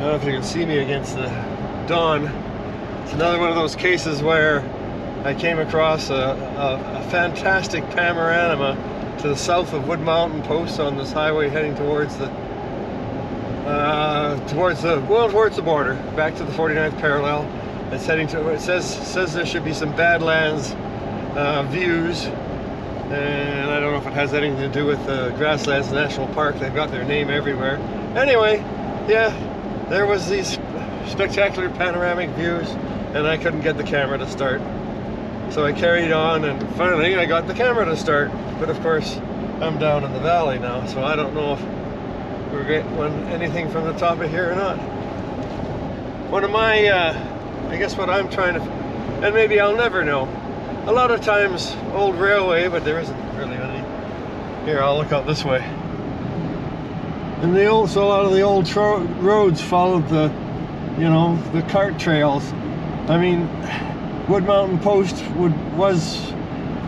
don't know if you can see me against the dawn. It's another one of those cases where I came across a fantastic panorama to the south of Wood Mountain Post on this highway heading towards the border, back to the 49th parallel. It's heading to, it says there should be some Badlands views, and I don't know if it has anything to do with Grasslands National Park. They've got their name everywhere. Anyway, yeah, there was these spectacular panoramic views, and I couldn't get the camera to start. So I carried on, and finally I got the camera to start. But of course, I'm down in the valley now, so I don't know if we're getting anything from the top of here or not. One of my, I guess what I'm trying to, and maybe I'll never know, a lot of times old railway, but there isn't really any. Here, I'll look out this way. And so a lot of the old roads followed the, you know, the cart trails. I mean, Wood Mountain Post was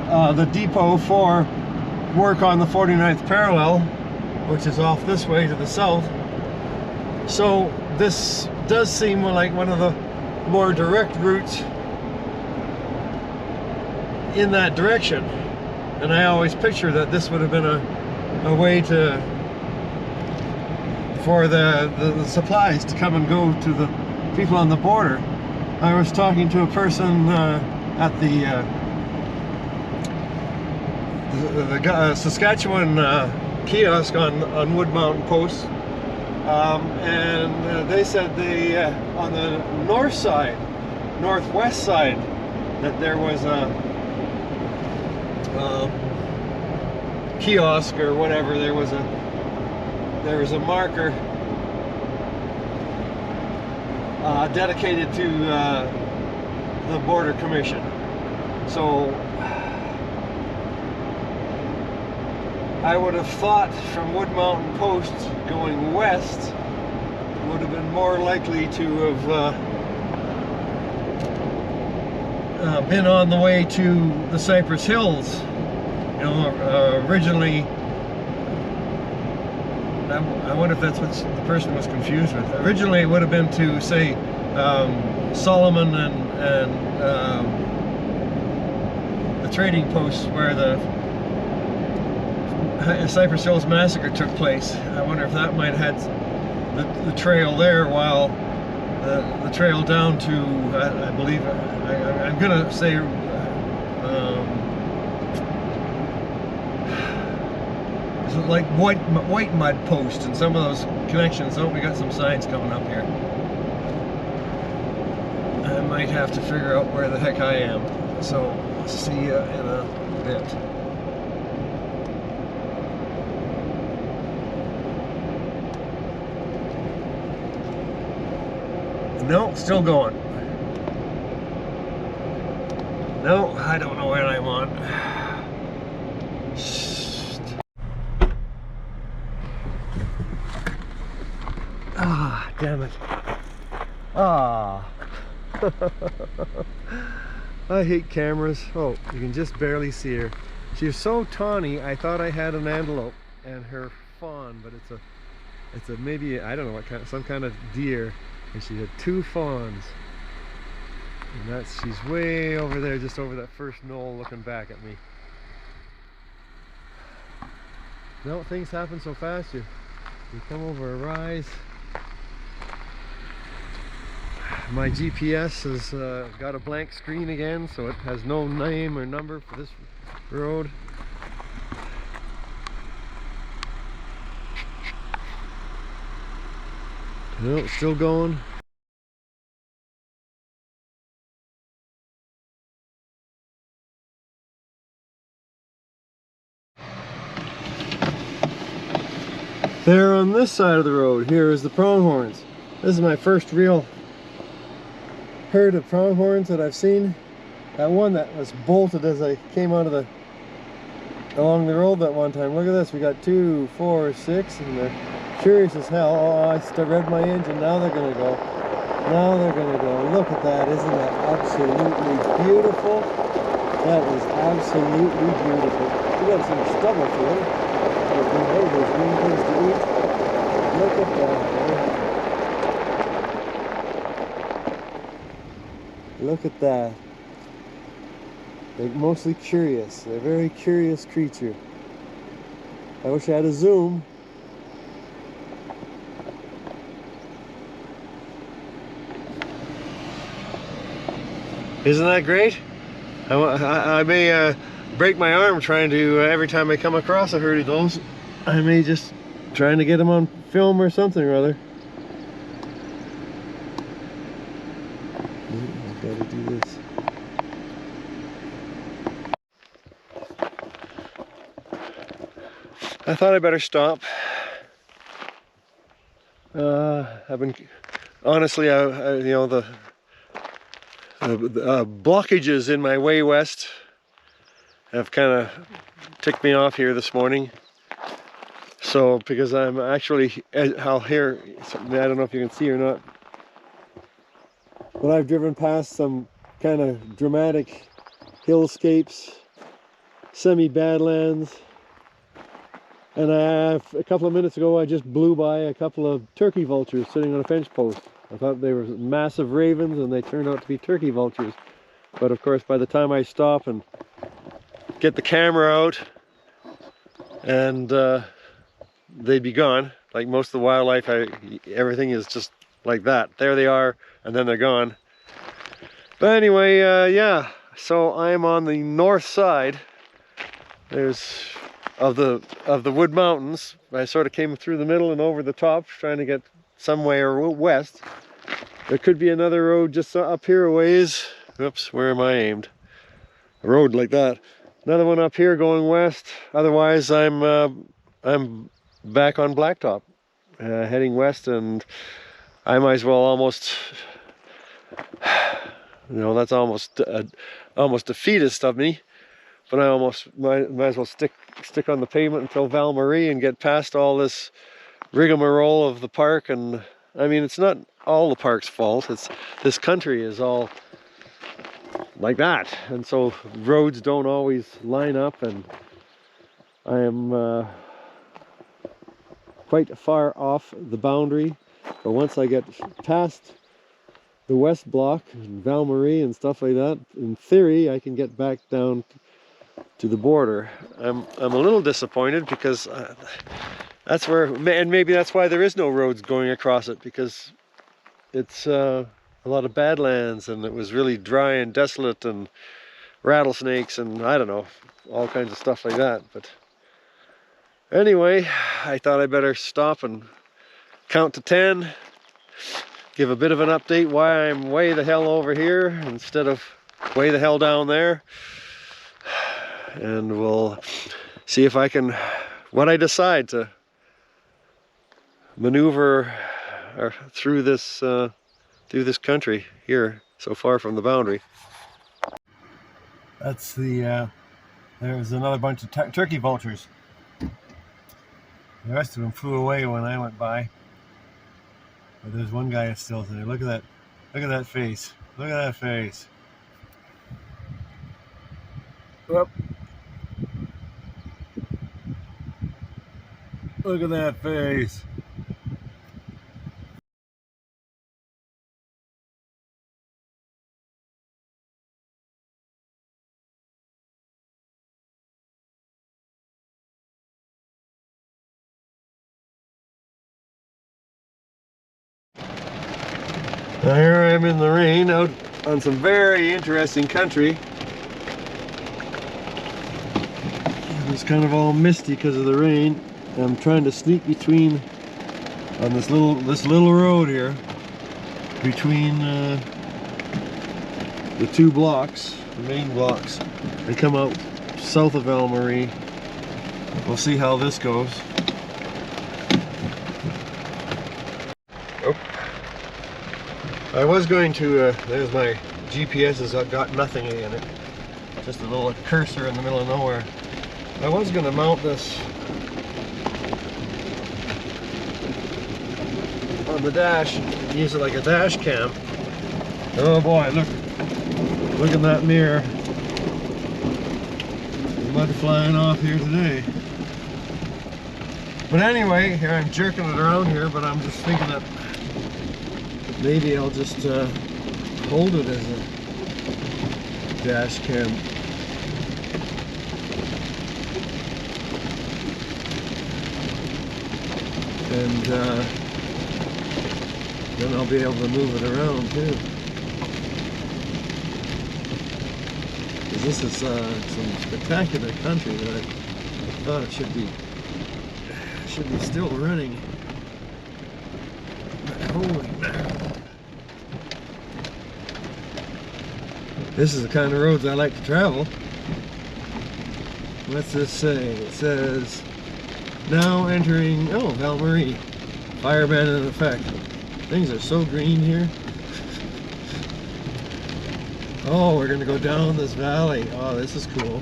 the depot for work on the 49th parallel, which is off this way to the south. So this does seem like one of the more direct routes in that direction. And I always picture that this would have been a way for the supplies to come and go to the people on the border. I was talking to a person at the Saskatchewan kiosk on Wood Mountain Post, and they said on the northwest side, that there was a kiosk or whatever. There was a marker dedicated to the Border Commission. So I would have thought from Wood Mountain Post going west would have been more likely to have been on the way to the Cypress Hills. You know, originally, I wonder if that's what the person was confused with. Originally it would have been to, say, Solomon and the trading posts where the Cypress Hills massacre took place. I wonder if that might have had the trail there, while the trail down to, I believe, I'm gonna say like white mud post and some of those connections. Oh, we got some signs coming up here. I might have to figure out where the heck I am. So see you in a bit. No, still going. No, I don't know where I'm on. Ah, damn it. Ah. I hate cameras. Oh, you can just barely see her. She's so tawny, I thought I had an antelope and her fawn, but it's a maybe, I don't know what kind, some kind of deer, and she had two fawns. And she's way over there, just over that first knoll, looking back at me. No, things happen so fast. You come over a rise. My GPS has got a blank screen again, so it has no name or number for this road. No, it's still going. There on this side of the road, here is the pronghorns. This is my first real herd of pronghorns that I've seen. That one that was bolted as I came along the road that one time. Look at this, we got 2, 4, 6, and they're curious as hell. Oh, I revved my engine, now they're gonna go. Now they're gonna go. Look at that, isn't that absolutely beautiful? That is absolutely beautiful. We got some stubble for them. There's green things to eat. Look at that. Look at that. They're mostly curious. They're a very curious creature. I wish I had a zoom. Isn't that great? I may break my arm trying to, every time I come across a herd of those, I may just trying to get them on film or something or other. I've got to do this. I thought I better stop. I've been, honestly, you know, the blockages in my way west have kind of ticked me off here this morning. So, because I'm actually, I'll hear something, I don't know if you can see or not, but I've driven past some kind of dramatic hillscapes, semi-badlands, and a couple of minutes ago I just blew by a couple of turkey vultures sitting on a fence post. I thought they were massive ravens and they turned out to be turkey vultures. But of course, by the time I stop and get the camera out, and they'd be gone. Like most of the wildlife, everything is just like that. There they are, and then they're gone. But anyway, yeah, so I'm on the north side. Of the Wood Mountains. I sort of came through the middle and over the top, trying to get somewhere west. There could be another road just up here a ways. Oops, where am I aimed? A road like that. Another one up here going west. Otherwise, I'm back on Blacktop, heading west, and I might as well almost, you know, that's almost defeatist of me. But I almost might as well stick on the pavement until Val Marie and get past all this rigmarole of the park. And I mean, it's not all the park's fault. It's this country is all like that, and so roads don't always line up. And I am quite far off the boundary. But once I get past the west block and Val Marie and stuff like that, in theory, I can get back down to the border. I'm a little disappointed because that's where, and maybe that's why there is no roads going across it, because it's a lot of badlands, and it was really dry and desolate, and rattlesnakes, and I don't know, all kinds of stuff like that. But anyway, I thought I'd better stop and count to 10, give a bit of an update why I'm way the hell over here instead of way the hell down there. And we'll see if I can, what I decide to maneuver through this country here so far from the boundary. That's the, there's another bunch of turkey vultures. The rest of them flew away when I went by. But there's one guy that's still there. Look at that face. Look at that face. Whoop. Look at that face. Now here I am in the rain out on some very interesting country. It's kind of all misty because of the rain. I'm trying to sneak between on this little road here between the two blocks, the main blocks. They come out south of Val Marie. We'll see how this goes. Oh. I was going to, there's my GPS, has got nothing in it. Just a little cursor in the middle of nowhere. I was going to mount this on the dash and use it like a dash cam. Oh boy, look at that mirror. There's mud flying off here today. But anyway, here I'm jerking it around here, but I'm just thinking that maybe I'll just hold it as dash cam. And then I'll be able to move it around too. Because this is some spectacular country that I thought it should be still running. But holy mackerel. This is the kind of roads I like to travel. What's this say? It says, now entering, oh, Val Marie. Fire ban in effect. Things are so green here. Oh, we're gonna go down this valley. Oh, this is cool.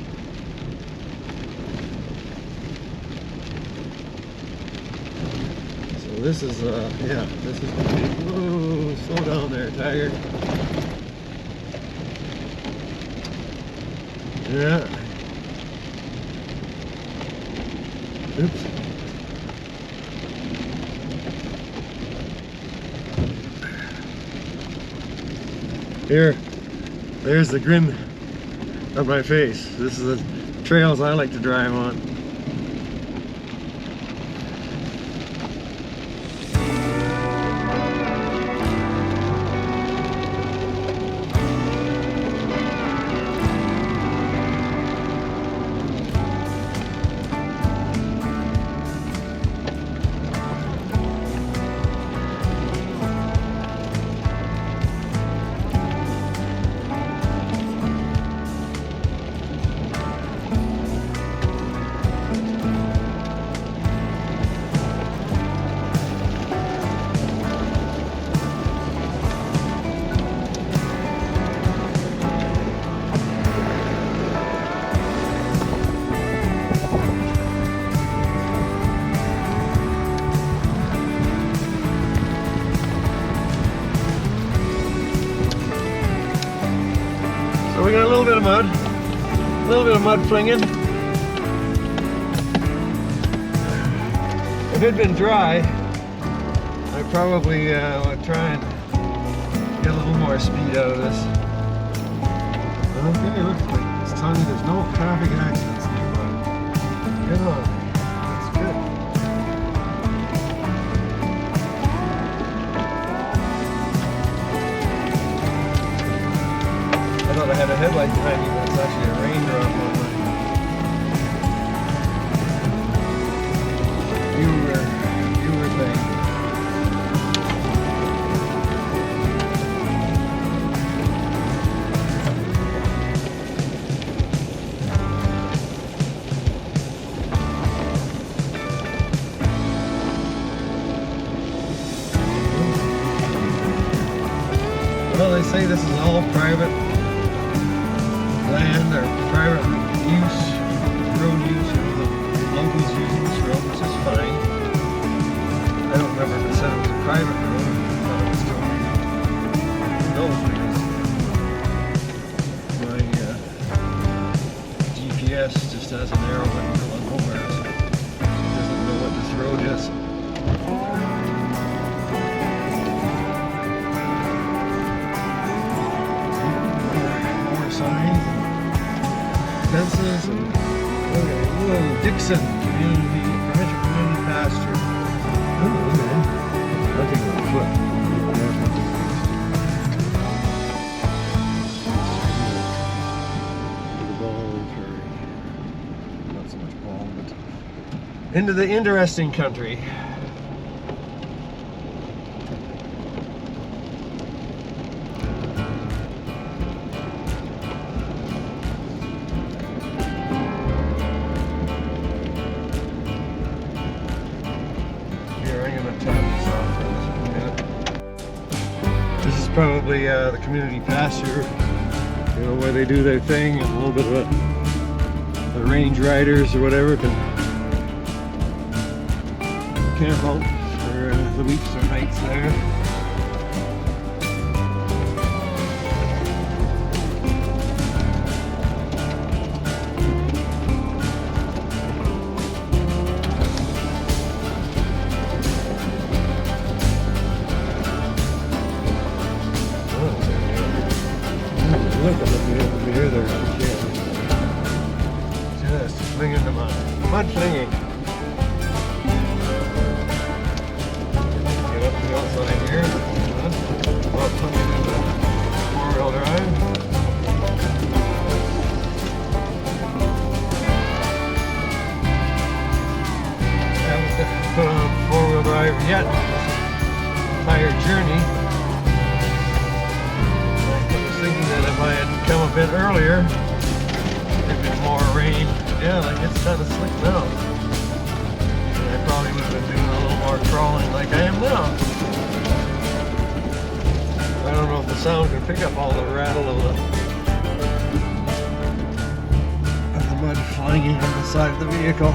So this is, yeah, this is gonna be, whoa, slow down there, Tiger. Yeah. Oops. Here, there's the grin of my face. This is the trails I like to drive on. So we got a little bit of mud flinging. If it had been dry, I probably would try and get a little more speed out of this. Okay, looks like it's telling me there's no traffic accidents nearby. Good on. That's good. I thought I had a headlight behind me, but it's actually a raindrop on my viewer thing. Well, they say this is all private land or private use, road use, the locals using this road, which is fine. I don't remember if it said it was a private road, I thought it was still, who knows, because my GPS just has an arrow in the middle of nowhere, so it doesn't know what this road is. More signs. Fences and okay, whoa, Dixon community pasture. Oh, okay. Hunting on foot. The ball and curry. Not so much ball, but into the interesting country. This is probably the community pasture, you know, where they do their thing, and a little bit of the range riders or whatever can camp out for the weeks or nights there. Look over here, flinging the mud. Mud flinging. Get up the outside here. Well, put it into four-wheel drive. Haven't put on four-wheel drive yet. Entire journey. I was thinking that if I had come a bit earlier, if it's more rain, yeah, like it's kind of slick now. And I probably would have been doing a little more crawling like I am now. I don't know if the sound can pick up all the rattle of the mud flying on the side of the vehicle.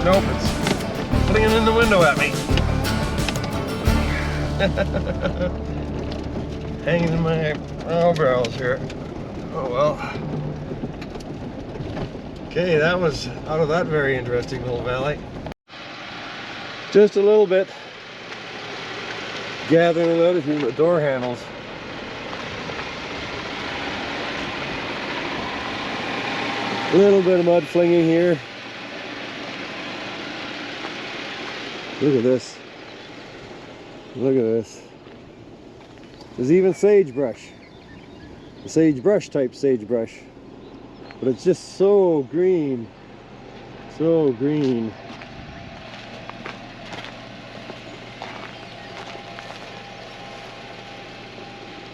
Nope, it's flinging in the window at me. Hanging in my eyebrows here. Oh well. Okay, that was out of that very interesting little valley. Just a little bit. Gathering it out between the door handles. A little bit of mud flinging here. Look at this. Look at this. There's even sagebrush. The sagebrush type sagebrush. But it's just so green. So green.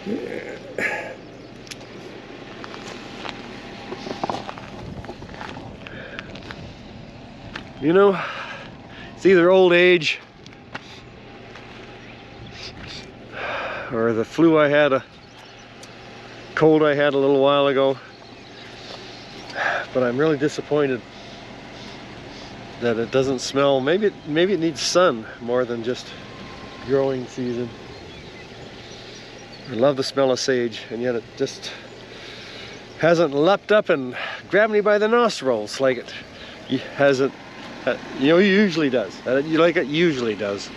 Yeah. You know, it's either old age or the flu I had, a cold I had a little while ago. But I'm really disappointed that it doesn't smell. Maybe it needs sun more than just growing season. I love the smell of sage, and yet it just hasn't leapt up and grabbed me by the nostrils like it hasn't. You know, it usually does. Like it usually does.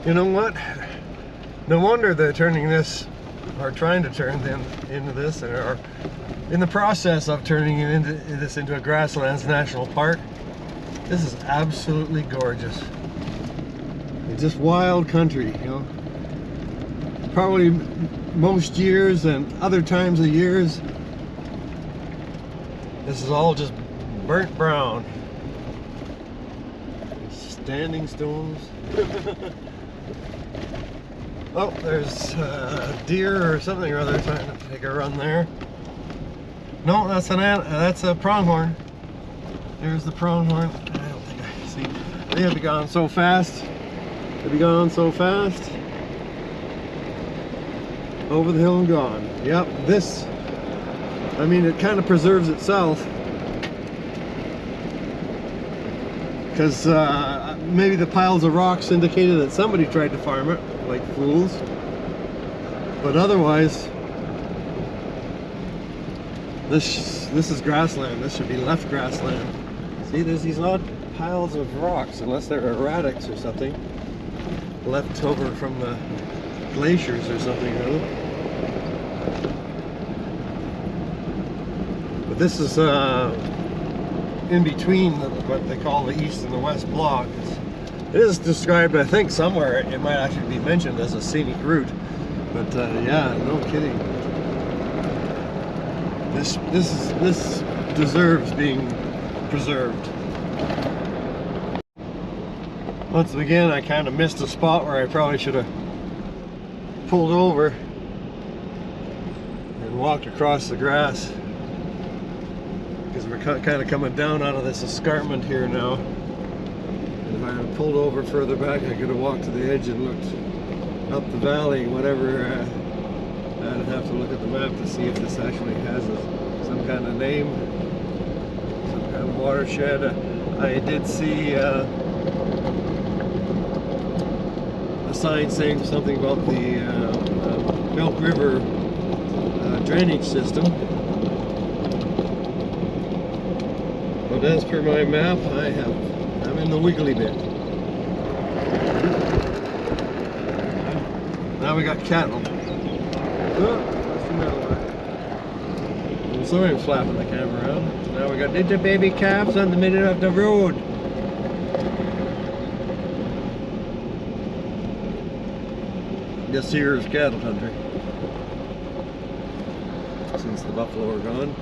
You know what? No wonder they're turning this, or trying to turn them into this, or in the process of turning it into a Grasslands National Park. This is absolutely gorgeous. It's just wild country, you know. Probably most years and other times of years, this is all just burnt brown. Standing stones. Oh, there's a deer or something or other trying to take a run there. No, that's a pronghorn. There's the pronghorn. I don't think I see. They have gone so fast. They've be gone so fast. Over the hill and gone. Yep, this, I mean, it kind of preserves itself. Because maybe the piles of rocks indicated that somebody tried to farm it, like fools. But otherwise, this is grassland. This should be left grassland. See, there's these odd piles of rocks, unless they're erratics or something, left over from the glaciers or something, really. But this is in between what they call the east and the west block. It is described, I think, somewhere. It might actually be mentioned as a scenic route. But yeah, no kidding. This deserves being preserved. Once again, I kind of missed a spot where I probably should have pulled over and walked across the grass, because we're kind of coming down out of this escarpment here now. And if I had pulled over further back, I could have walked to the edge and looked up the valley, whatever. I'd have to look at the map to see if this actually has some kind of name, some kind of watershed. I did see sign saying something about the Milk River drainage system. But as per my map, I'm in the wiggly bit. Now we got cattle. Oh, that's another one. I'm sorry I'm flapping the camera around. Now we got little baby calves on the middle of the road. This here is cattle country. Since the buffalo are gone.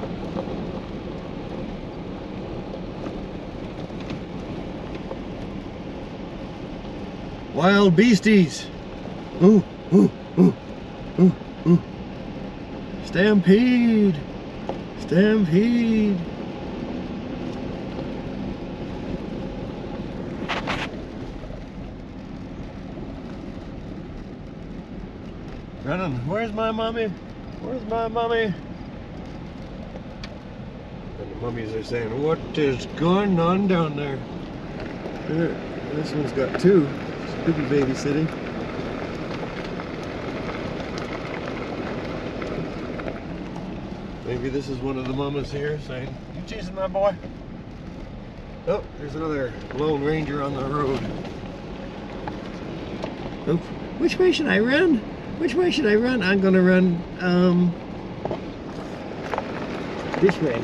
Wild beasties! Ooh, ooh, ooh, ooh, ooh. Stampede! Stampede! Brennan, where's my mommy? Where's my mommy? And the mummies are saying, what is going on down there? There, this one's got two. Could be babysitting. Maybe this is one of the mamas here saying, you chasing my boy? Oh, there's another Lone Ranger on the road. Oh, which way should I run? Which way should I run? I'm gonna run, this way.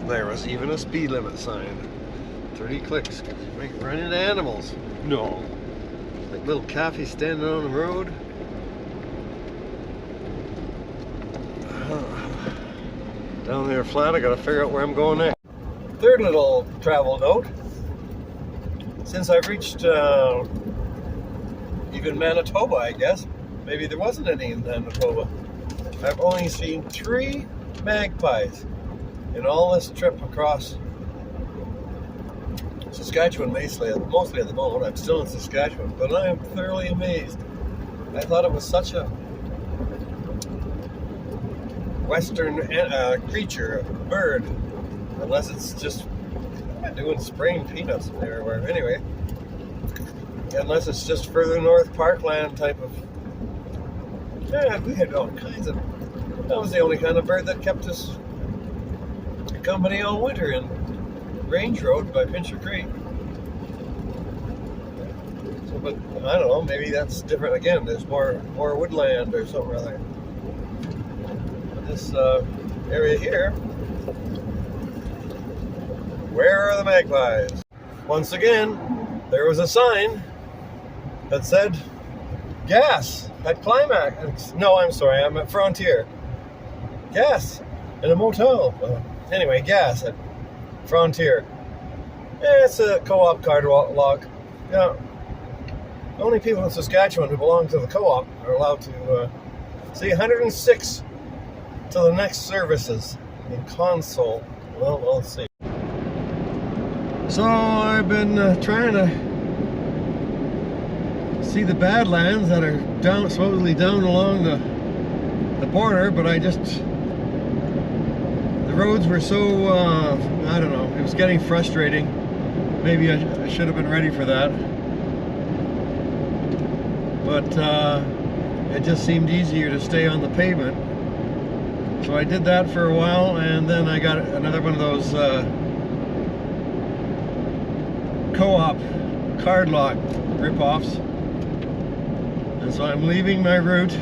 There was even a speed limit sign. 30 clicks. You might run into animals. No. Like little calfies standing on the road. Down there flat, I gotta figure out where I'm going next. Third little travel note. Since I've reached even Manitoba, I guess. Maybe there wasn't any in Manitoba. I've only seen 3 magpies in all this trip across Saskatchewan, mostly at the moment. I'm still in Saskatchewan, but I am thoroughly amazed. I thought it was such a western creature, bird, unless it's just doing spraying peanuts everywhere. Anyway, unless it's just further north parkland type of. Yeah, we had all kinds of. That was the only kind of bird that kept us company all winter in Range Road by Pincher Creek. So, but I don't know, maybe that's different again. There's more woodland or something or other. But this area here, where are the magpies? Once again, there was a sign that said gas at Climax. No, I'm sorry, I'm at Frontier. Gas in a motel. Anyway, gas at Frontier. Yeah, it's a co-op card log. Yeah. The only people in Saskatchewan who belong to the co-op are allowed to see 106 to the next services in console. Well, let's see. So I've been trying to see the badlands that are supposedly down along the border, but the roads were so, I don't know, it was getting frustrating. Maybe I should have been ready for that. But it just seemed easier to stay on the pavement. So I did that for a while, and then I got another one of those co-op card lock rip-offs. And so I'm leaving my route,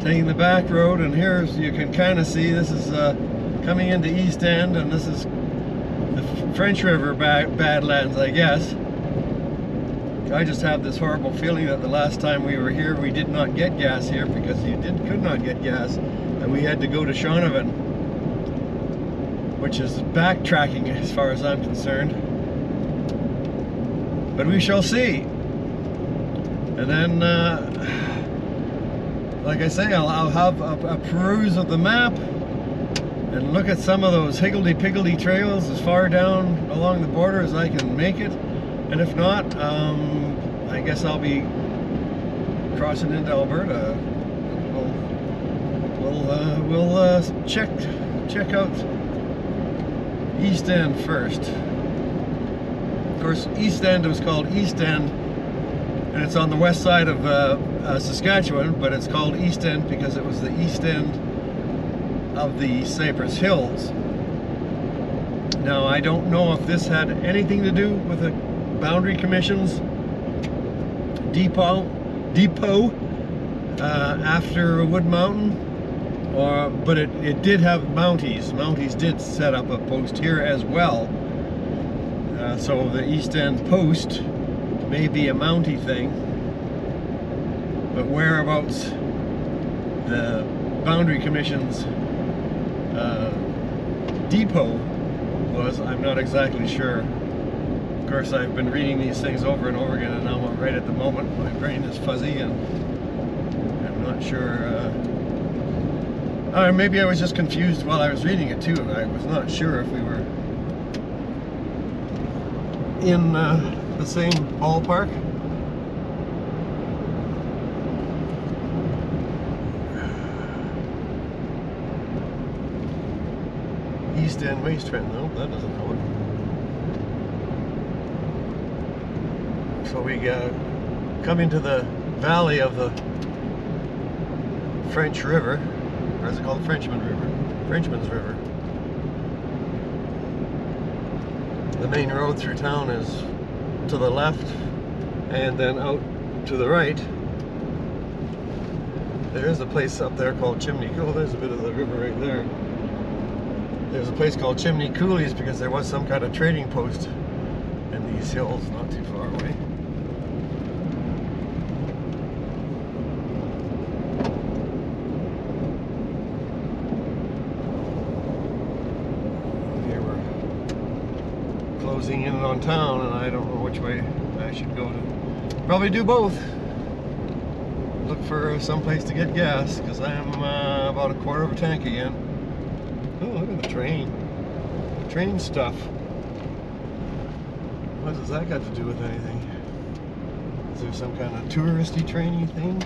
taking the back road, and here you can kind of see this is coming into Eastend, and this is French River badlands, I guess. I just have this horrible feeling that the last time we were here, we did not get gas here because you could not get gas, and we had to go to Shaunavon, which is backtracking as far as I'm concerned. But we shall see. And then, like I say, I'll have a peruse of the map and look at some of those higgledy-piggledy trails as far down along the border as I can make it. And if not, I guess I'll be crossing into Alberta. We'll check out Eastend first. Of course, Eastend was called Eastend, and it's on the west side of Saskatchewan, but it's called Eastend because it was the east end of the Cypress Hills. Now, I don't know if this had anything to do with the Boundary Commission's depot after Wood Mountain, but it did have Mounties. Mounties did set up a post here as well. So the Eastend post may be a Mountie thing, but whereabouts the Boundary Commission's depot was, I'm not exactly sure. Of course, I've been reading these things over and over again, and now right at the moment my brain is fuzzy and I'm not sure. Maybe I was just confused while I was reading it too. I was not sure if we were in the same ballpark. Eastend Waste Trend, no, that doesn't know it. So we come into the valley of the French River, or is it called Frenchman's River. The main road through town is to the left, and then out to the right. There is a place up there called Chimney. Oh, there's a bit of the river right there. There's a place called Chimney Coulees because there was some kind of trading post in these hills not too far away. Here we're closing in on town, and I don't know which way I should go to. Probably do both. Look for some place to get gas because I'm about a quarter of a tank again. Oh, look at the train. Train stuff. What does that got to do with anything? Is there some kind of touristy trainy thing?